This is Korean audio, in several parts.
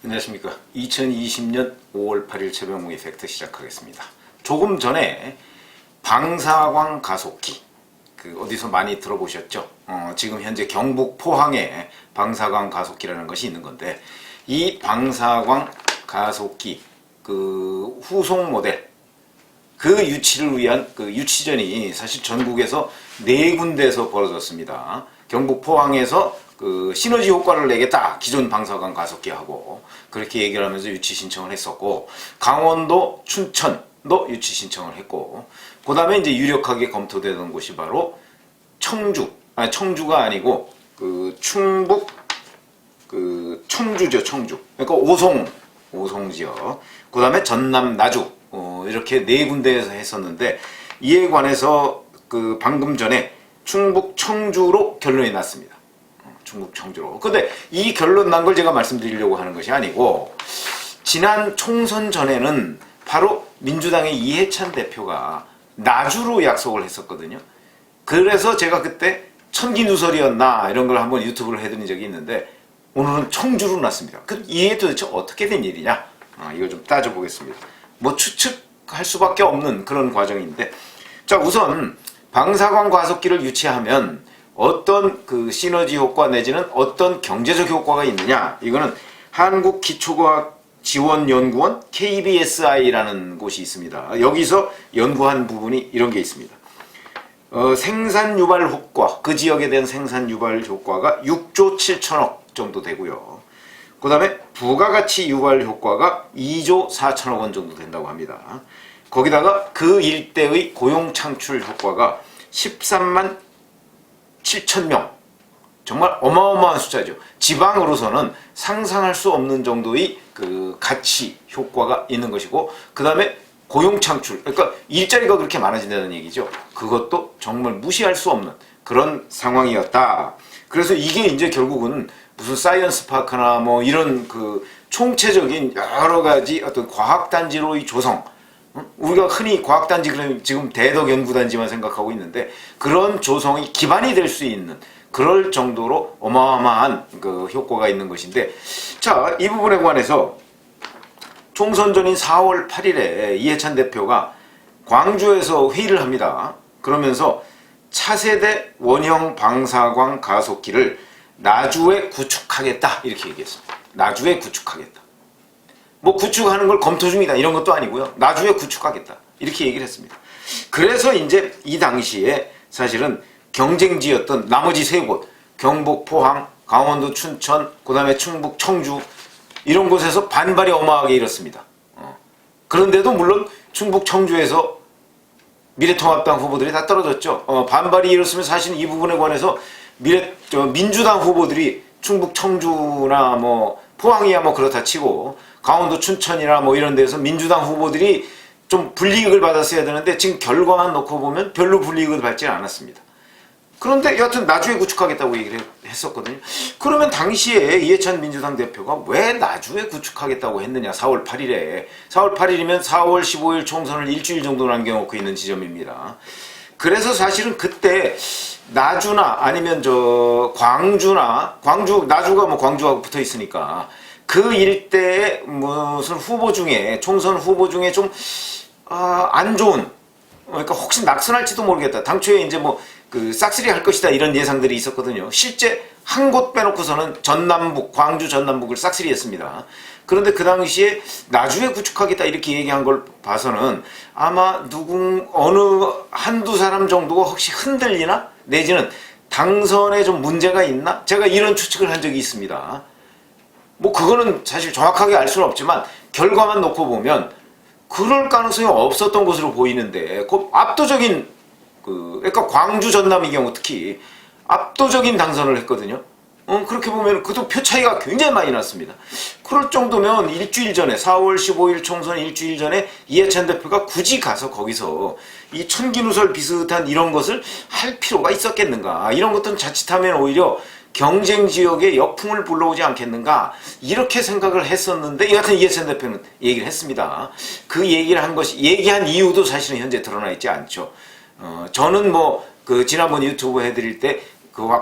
안녕하십니까. 2020년 5월 8일 최병욱의 팩트 시작하겠습니다. 조금 전에 방사광 가속기 어디서 많이 들어보셨죠? 지금 현재 경북 포항에 방사광 가속기라는 것이 있는 건데, 이 방사광 가속기 후속 모델 유치를 위한 유치전이 사실 전국에서 4군데에서 벌어졌습니다. 경북 포항에서 시너지 효과를 내겠다, 기존 방사광 가속기하고 그렇게 얘기를 하면서 유치 신청을 했었고, 강원도 춘천도 유치 신청을 했고, 그 다음에 이제 유력하게 검토되던 곳이 바로 청주가 아니고 충북 청주죠. 청주. 그러니까 오송 지역. 그 다음에 전남 나주, 이렇게 4군데에서 했었는데, 이에 관해서 방금 전에 충북 청주로 결론이 났습니다. 충북 청주로. 근데 이 결론 난 걸 제가 말씀드리려고 하는 것이 아니고, 지난 총선 전에는 바로 민주당의 이해찬 대표가 나주로 약속을 했었거든요. 그래서 제가 그때 천기누설이었나 이런 걸 한번 유튜브를 해드린 적이 있는데, 오늘은 청주로 났습니다. 이게 도대체 어떻게 된 일이냐? 이걸 좀 따져보겠습니다. 뭐 추측할 수밖에 없는 그런 과정인데, 자, 우선 방사광 가속기를 유치하면 어떤 시너지 효과 내지는 어떤 경제적 효과가 있느냐, 이거는 한국기초과학지원연구원 KBSI라는 곳이 있습니다. 여기서 연구한 부분이 이런 게 있습니다. 생산 유발 효과, 그 지역에 대한 생산 유발 효과가 6조 7천억 정도 되고요. 그 다음에 부가가치 유발 효과가 2조 4천억 원 정도 된다고 합니다. 거기다가 그 일대의 고용 창출 효과가 13만 7천 명. 정말 어마어마한 숫자죠. 지방으로서는 상상할 수 없는 정도의 가치 효과가 있는 것이고, 그 다음에 고용 창출, 그러니까 일자리가 그렇게 많아진다는 얘기죠. 그것도 정말 무시할 수 없는 그런 상황이었다. 그래서 이게 이제 결국은 무슨 사이언스 파크나 뭐 이런 총체적인 여러 가지 어떤 과학단지로의 조성, 우리가 흔히 과학단지 그러면 지금 대덕연구단지만 생각하고 있는데, 그런 조성이 기반이 될 수 있는 그럴 정도로 어마어마한 효과가 있는 것인데, 자, 이 부분에 관해서 총선 전인 4월 8일에 이해찬 대표가 광주에서 회의를 합니다. 그러면서 차세대 원형 방사광 가속기를 나주에 구축하겠다, 이렇게 얘기했습니다. 나주에 구축하겠다. 뭐 구축하는 걸 검토 중이다 이런 것도 아니고요. 나주에 구축하겠다, 이렇게 얘기를 했습니다. 그래서 이제 이 당시에 사실은 경쟁지였던 나머지 3곳, 경북 포항, 강원도 춘천, 그 다음에 충북 청주, 이런 곳에서 반발이 어마하게 일었습니다. 그런데도 물론 충북 청주에서 미래통합당 후보들이 다 떨어졌죠. 반발이 일었으면 사실은 이 부분에 관해서 민주당 후보들이 충북 청주나 뭐 포항이야 뭐 그렇다 치고, 강원도 춘천이나 뭐 이런 데서 민주당 후보들이 좀 불이익을 받았어야 되는데, 지금 결과만 놓고 보면 별로 불이익을 받지는 않았습니다. 그런데 여하튼 나주에 구축하겠다고 얘기를 했었거든요. 그러면 당시에 이해찬 민주당 대표가 왜 나주에 구축하겠다고 했느냐, 4월 8일에. 4월 8일이면 4월 15일 총선을 일주일 정도 남겨놓고 있는 지점입니다. 그래서 사실은 그때 나주나 아니면 나주가 뭐 광주하고 붙어 있으니까 그 일대의 무슨 후보 중에, 총선 후보 중에 좀 안 좋은, 그러니까 혹시 낙선할지도 모르겠다, 당초에 이제 뭐 싹쓸이 할 것이다 이런 예상들이 있었거든요. 실제 한 곳 빼놓고서는 광주 전남북을 싹쓸이 했습니다. 그런데 그 당시에 나주에 구축하겠다 이렇게 얘기한 걸 봐서는 아마 어느 한두 사람 정도가 혹시 흔들리나, 내지는 당선에 좀 문제가 있나, 제가 이런 추측을 한 적이 있습니다. 뭐 그거는 사실 정확하게 알 수는 없지만 결과만 놓고 보면 그럴 가능성이 없었던 것으로 보이는데, 압도적인 그러니까 광주 전남의 경우 특히 압도적인 당선을 했거든요. 그렇게 보면 그도 표 차이가 굉장히 많이 났습니다. 그럴 정도면 일주일 전에, 4월 15일 총선 일주일 전에 이해찬 대표가 굳이 가서 거기서 이 천기누설 비슷한 이런 것을 할 필요가 있었겠는가, 이런 것들은 자칫하면 오히려 경쟁 지역에 역풍을 불러오지 않겠는가, 이렇게 생각을 했었는데, 여하튼 이해찬 대표는 얘기를 했습니다. 그 얘기한 이유도 사실은 현재 드러나 있지 않죠. 저는 지난번 유튜브 해드릴 때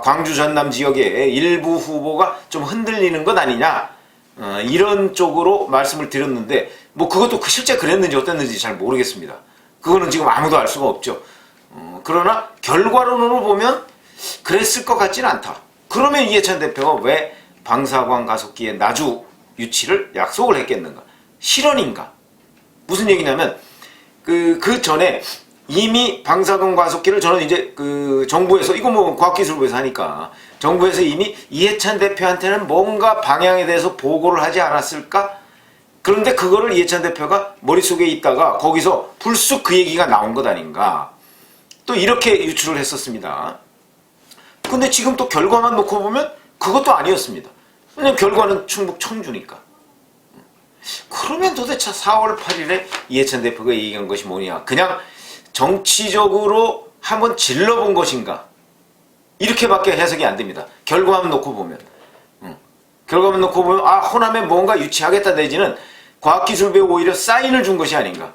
광주 전남 지역의 일부 후보가 좀 흔들리는 것 아니냐, 이런 쪽으로 말씀을 드렸는데 뭐 그것도 실제 그랬는지 어땠는지 잘 모르겠습니다. 그거는 지금 아무도 알 수가 없죠. 그러나 결과론으로 보면 그랬을 것 같지는 않다. 그러면 이해찬 대표가 왜 방사광 가속기의 나주 유치를 약속을 했겠는가? 실언인가? 무슨 얘기냐면 그 전에 이미 방사광 가속기를 저는 이제 그 정부에서 이거 뭐 과학기술부에서 하니까 정부에서 이미 이해찬 대표한테는 뭔가 방향에 대해서 보고를 하지 않았을까? 그런데 그거를 이해찬 대표가 머릿속에 있다가 거기서 불쑥 그 얘기가 나온 것 아닌가? 또 이렇게 유출을 했었습니다. 근데 지금 또 결과만 놓고 보면 그것도 아니었습니다. 왜냐면 결과는 충북 청주니까. 그러면 도대체 4월 8일에 이해찬 대표가 얘기한 것이 뭐냐? 그냥 정치적으로 한번 질러본 것인가? 이렇게밖에 해석이 안 됩니다. 결과만 놓고 보면. 결과만 놓고 보면 아 호남에 뭔가 유치하겠다 내지는 과학기술부에 오히려 사인을 준 것이 아닌가.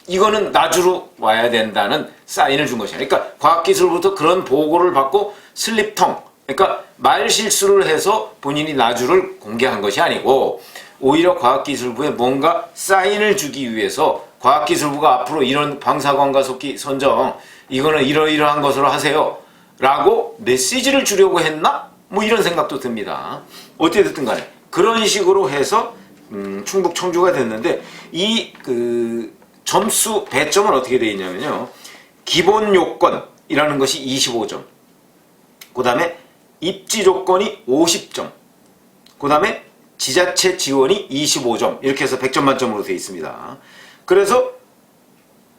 이거는 나주로 와야 된다는 사인을 준 것이 아니라 그러니까 과학기술부터 그런 보고를 받고 슬립통 그러니까 말 실수를 해서 본인이 나주를 공개한 것이 아니고 오히려 과학기술부에 뭔가 사인을 주기 위해서 과학기술부가 앞으로 이런 방사광 가속기 선정 이거는 이러이러한 것으로 하세요 라고 메시지를 주려고 했나? 뭐 이런 생각도 듭니다. 어찌됐든 간에 그런 식으로 해서 충북 청주가 됐는데 이 점수 배점은 어떻게 되어 있냐면요. 기본 요건이라는 것이 25점. 그 다음에 입지 조건이 50점. 그 다음에 지자체 지원이 25점. 이렇게 해서 100점 만점으로 되어 있습니다. 그래서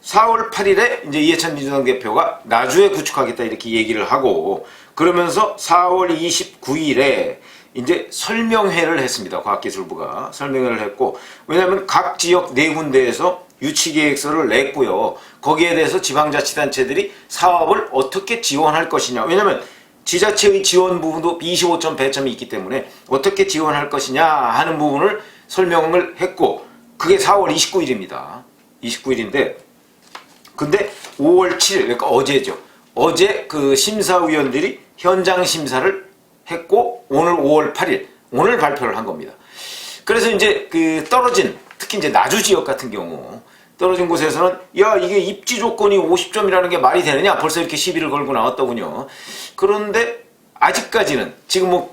4월 8일에 이제 이해찬 민주당 대표가 나주에 구축하겠다 이렇게 얘기를 하고 그러면서 4월 29일에 이제 설명회를 했습니다. 과학기술부가 설명회를 했고 왜냐하면 각 지역 4군데에서 유치계획서를 냈고요. 거기에 대해서 지방자치단체들이 사업을 어떻게 지원할 것이냐. 왜냐하면 지자체의 지원 부분도 25점 배점이 있기 때문에 어떻게 지원할 것이냐 하는 부분을 설명을 했고 그게 4월 29일입니다. 29일인데 근데 5월 7일 그러니까 어제죠. 어제 그 심사위원들이 현장 심사를 했고 오늘 5월 8일 오늘 발표를 한 겁니다. 그래서 이제 그 떨어진 특히 이제 나주 지역 같은 경우 떨어진 곳에서는 야 이게 입지 조건이 50점이라는 게 말이 되느냐 벌써 이렇게 시비를 걸고 나왔더군요. 그런데 아직까지는 지금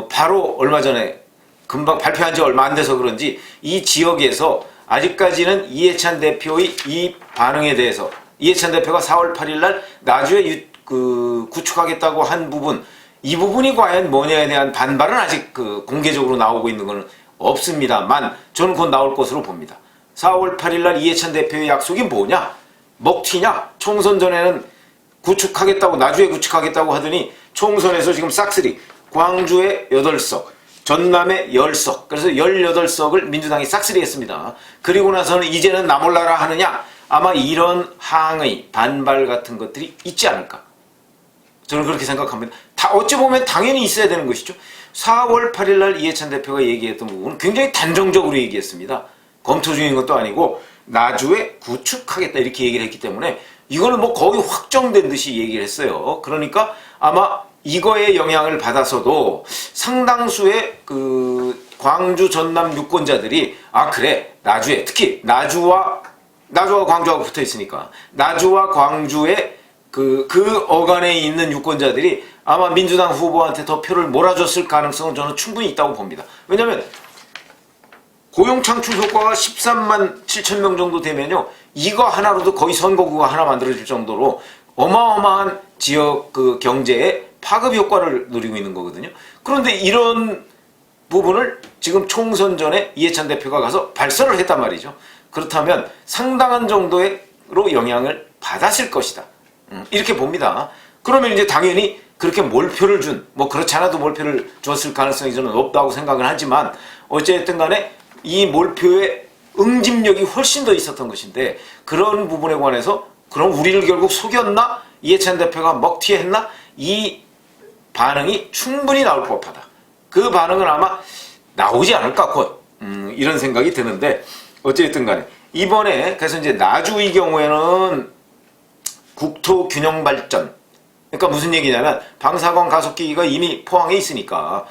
바로 얼마 전에 금방 발표한 지 얼마 안 돼서 그런지 이 지역에서 아직까지는 이해찬 대표의 이 반응에 대해서 이해찬 대표가 4월 8일 날 나주에 구축하겠다고 한 부분 이 부분이 과연 뭐냐에 대한 반발은 아직 공개적으로 나오고 있는 것은 없습니다만 저는 곧 나올 것으로 봅니다. 4월 8일 날 이해찬 대표의 약속이 뭐냐? 먹튀냐? 총선 전에는 구축하겠다고 나주에 구축하겠다고 하더니 총선에서 지금 싹쓸이 광주에 8석 전남에 10석 그래서 18석을 민주당이 싹쓸이 했습니다. 그리고 나서는 이제는 나 몰라라 하느냐? 아마 이런 항의 반발 같은 것들이 있지 않을까 저는 그렇게 생각합니다. 어찌 보면 당연히 있어야 되는 것이죠. 4월 8일 날 이해찬 대표가 얘기했던 부분은 굉장히 단정적으로 얘기했습니다. 검토 중인 것도 아니고 나주에 구축하겠다 이렇게 얘기를 했기 때문에 이거는 뭐 거의 확정된 듯이 얘기를 했어요. 그러니까 아마 이거에 영향을 받아서도 상당수의 광주 전남 유권자들이 아 그래 나주에 특히 나주와 광주하고 붙어 있으니까 나주와 광주에 그 어간에 있는 유권자들이 아마 민주당 후보한테 더 표를 몰아줬을 가능성은 저는 충분히 있다고 봅니다. 왜냐하면 고용 창출 효과가 13만 7천 명 정도 되면요. 이거 하나로도 거의 선거구가 하나 만들어질 정도로 어마어마한 지역 경제에 파급 효과를 누리고 있는 거거든요. 그런데 이런 부분을 지금 총선 전에 이해찬 대표가 가서 발설을 했단 말이죠. 그렇다면 상당한 정도로 영향을 받았을 것이다. 이렇게 봅니다. 그러면 이제 당연히 그렇게 몰표를 뭐 그렇지 않아도 몰표를 줬을 가능성이 저는 없다고 생각을 하지만 어쨌든 간에 이 몰표의 응집력이 훨씬 더 있었던 것인데 그런 부분에 관해서 그럼 우리를 결국 속였나? 이해찬 대표가 먹튀했나? 이 반응이 충분히 나올 법하다. 그 반응은 아마 나오지 않을까 곧 이런 생각이 드는데 어쨌든 간에 이번에 그래서 이제 나주의 경우에는 국토 균형 발전 그러니까 무슨 얘기냐면 방사광 가속기가 이미 포항에 있으니까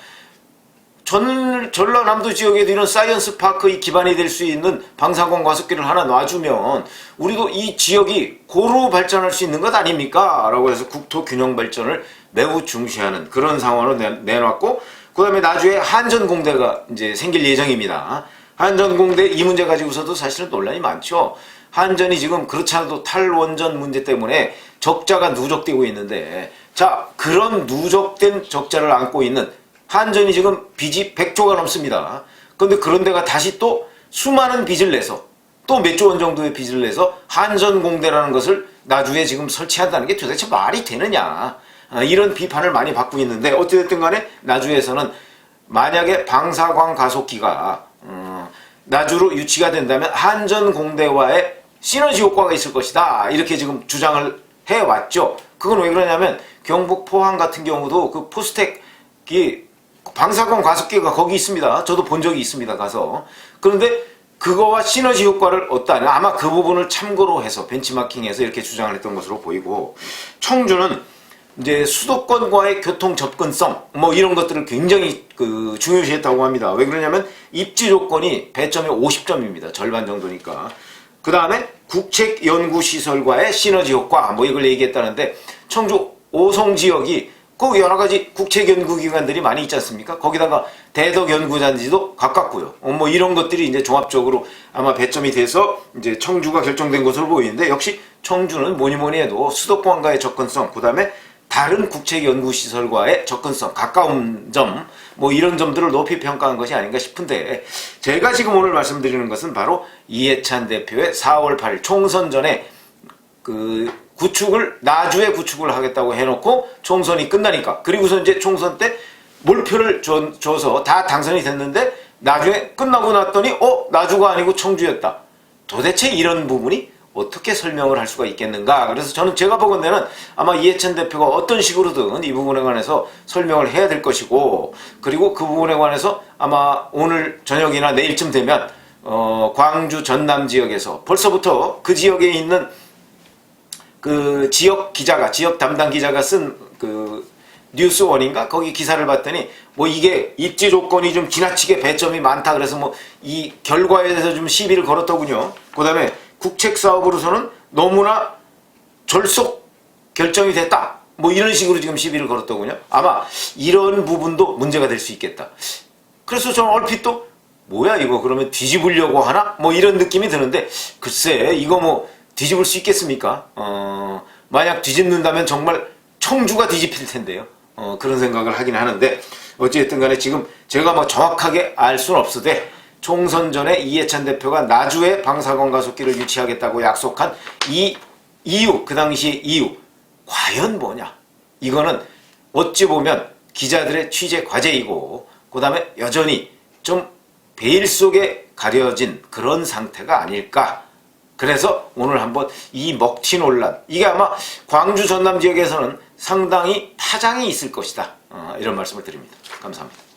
전라남도 지역에도 이런 사이언스 파크의 기반이 될 수 있는 방사선 과속기를 하나 놔주면 우리도 이 지역이 고루 발전할 수 있는 것 아닙니까? 라고 해서 국토 균형 발전을 매우 중시하는 그런 상황으로 내놨고, 그 다음에 나주에 한전공대가 이제 생길 예정입니다. 한전공대 이 문제 가지고서도 사실은 논란이 많죠. 한전이 지금 그렇지 않아도 탈원전 문제 때문에 적자가 누적되고 있는데, 자, 그런 누적된 적자를 안고 있는 한전이 지금 빚이 100조가 넘습니다. 그런데 그런 데가 다시 또 수많은 빚을 내서 또 몇 조 원 정도의 빚을 내서 한전공대라는 것을 나주에 지금 설치한다는 게 도대체 말이 되느냐. 이런 비판을 많이 받고 있는데, 어찌됐든 간에 나주에서는 만약에 방사광 가속기가 나주로 유치가 된다면 한전공대와의 시너지 효과가 있을 것이다. 이렇게 지금 주장을 해왔죠. 그건 왜 그러냐면 경북 포항 같은 경우도 그 포스텍이 방사광 가속기가 거기 있습니다. 저도 본 적이 있습니다. 가서. 그런데 그거와 시너지 효과를 얻다는, 아마 그 부분을 참고로 해서 벤치마킹해서 이렇게 주장을 했던 것으로 보이고, 청주는 이제 수도권과의 교통 접근성 뭐 이런 것들을 굉장히 중요시했다고 합니다. 왜 그러냐면 입지 조건이 배점이 50점입니다. 절반 정도니까. 그 다음에 국책연구시설과의 시너지 효과 뭐 이걸 얘기했다는데, 청주 오송 지역이 그 여러 가지 국책연구기관들이 많이 있지 않습니까? 거기다가 대덕연구단지도 가깝고요. 뭐 이런 것들이 이제 종합적으로 아마 배점이 돼서 이제 청주가 결정된 것으로 보이는데, 역시 청주는 뭐니 뭐니 해도 수도권과의 접근성, 그 다음에 다른 국책연구시설과의 접근성, 가까운 점, 뭐 이런 점들을 높이 평가한 것이 아닌가 싶은데, 제가 지금 오늘 말씀드리는 것은 바로 이해찬 대표의 4월 8일 총선 전에 나주에 구축을 하겠다고 해놓고 총선이 끝나니까, 그리고서 이제 총선 때 몰표를 줘서 다 당선이 됐는데 나중에 끝나고 났더니 나주가 아니고 청주였다. 도대체 이런 부분이 어떻게 설명을 할 수가 있겠는가. 그래서 저는 제가 보건대는 아마 이해찬 대표가 어떤 식으로든 이 부분에 관해서 설명을 해야 될 것이고, 그리고 그 부분에 관해서 아마 오늘 저녁이나 내일쯤 되면 광주 전남 지역에서 벌써부터 그 지역에 있는 그 지역 담당 기자가 쓴 뉴스원인가? 거기 기사를 봤더니 뭐 이게 입지 조건이 좀 지나치게 배점이 많다. 그래서 뭐 이 결과에 대해서 좀 시비를 걸었더군요. 그 다음에 국책 사업으로서는 너무나 졸속 결정이 됐다. 뭐 이런 식으로 지금 시비를 걸었더군요. 아마 이런 부분도 문제가 될 수 있겠다. 그래서 저는 얼핏 또 뭐야 이거 그러면 뒤집으려고 하나? 뭐 이런 느낌이 드는데, 글쎄 이거 뭐 뒤집을 수 있겠습니까? 만약 뒤집는다면 정말 청주가 뒤집힐 텐데요. 그런 생각을 하긴 하는데, 어찌됐든 간에 지금 제가 뭐 정확하게 알 수는 없으되, 총선 전에 이해찬 대표가 나주에 방사선 가속기를 유치하겠다고 약속한 이 이유, 그 당시 이유, 과연 뭐냐? 이거는 어찌 보면 기자들의 취재 과제이고, 그 다음에 여전히 좀 베일 속에 가려진 그런 상태가 아닐까. 그래서 오늘 한번 이 먹튀 논란, 이게 아마 광주 전남 지역에서는 상당히 파장이 있을 것이다. 이런 말씀을 드립니다. 감사합니다.